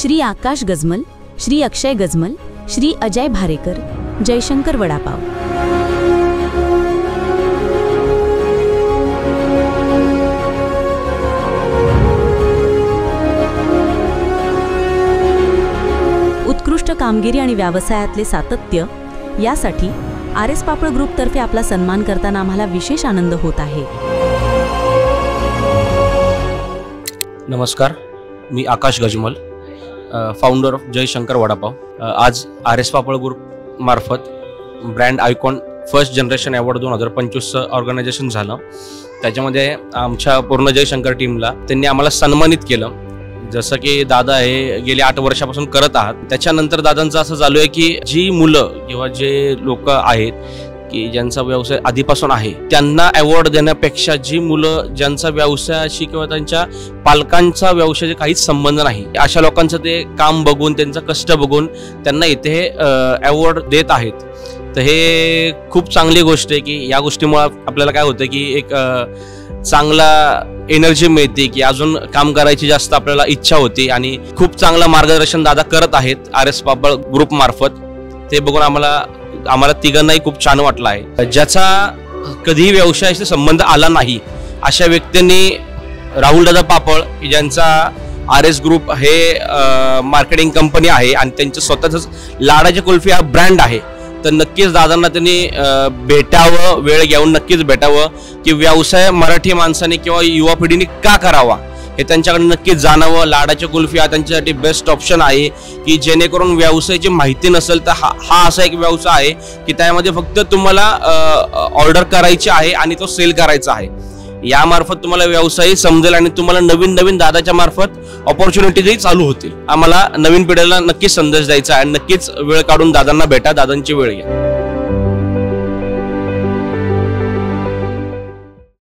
श्री आकाश गजमल, श्री अक्षय गजमल, श्री अजय भारेकर, जयशंकर वडापाव। उत्कृष्ट कामगिरी आणि व्यवसायातले सातत्य यासाठी आरएस पापड ग्रुप तर्फे आपला सन्मान करताना आम्हाला विशेष आनंद होत आहे। नमस्कार, मी आकाश गजमल, फाउंडर ऑफ जयशंकर वडापाव। आज आरएस पापड ग्रुप मार्फत brand icon first generation award 2025 organisation झालं। त्याच्यामध्ये आमच्या पूर्ण जयशंकर टीमला त्यांनी आम्हाला सन्मानित केलं। जसं की दादा हे गेले 8 वर्षापासून करत आहात। त्याच्यानंतर दादांचं असं झालं आहे की जी मुलं किंवा जे लोक आहेत की ज्यांचा व्यवसाय आधीपासून आहे त्यांना अवॉर्ड देण्यापेक्षा जी मुलं ज्यांचा व्यवसायाशी किंवा त्यांच्या पालकांचा व्यवसायाशी काहीच संबंध नाही अशा लोकांचं ते काम बघून त्यांचं कष्ट बघून त्यांना इथे अवॉर्ड देत आहेत। तर हे खूप चांगली गोष्ट आहे की या गोष्टीमुळे आपल्याला काय होतं की एक चांगला एनर्जी मिळते की अजून काम करायची जास्त आपल्याला इच्छा होती आणि खूप चांगलं मार्गदर्शन दादा करत आहेत आरएस पापड ग्रुप मार्फत। ते बघून आम्हाला तिघांनाही खूप छान वाटलं आहे। ज्याचा कधीही व्यवसायाशी संबंध आला नाही अशा व्यक्तींनी राहुल दादा पापड ज्यांचा आरएस ग्रुप हे मार्केटिंग कंपनी आहे आणि त्यांचं स्वतःच लाडाची कुल्फी हा ब्रँड आहे, तर नक्कीच दादांना त्यांनी भेटावं, वेळ घेऊन नक्कीच भेटावं की व्यवसाय मराठी माणसाने किंवा युवा पिढीने का करावा हे त्यांच्याकडे नक्कीच जाणावं। लाडाची कुल्फी हा त्यांच्यासाठी बेस्ट ऑप्शन आहे की जेणेकरून व्यवसायाची माहिती नसेल तर हा असा एक व्यवसाय आहे की त्यामध्ये फक्त तुम्हाला ऑर्डर करायची आहे आणि तो सेल करायचा आहे। यामार्फत तुम्हाला व्यवसाय समजेल आणि तुम्हाला नवीन नवीन दादाच्या मार्फत ऑपॉर्च्युनिटीजही चालू होतील। आम्हाला नवीन पिढीला नक्कीच संदेश द्यायचा आहे आणि नक्कीच वेळ काढून दादांना भेटा, दादांची वेळ घ्या।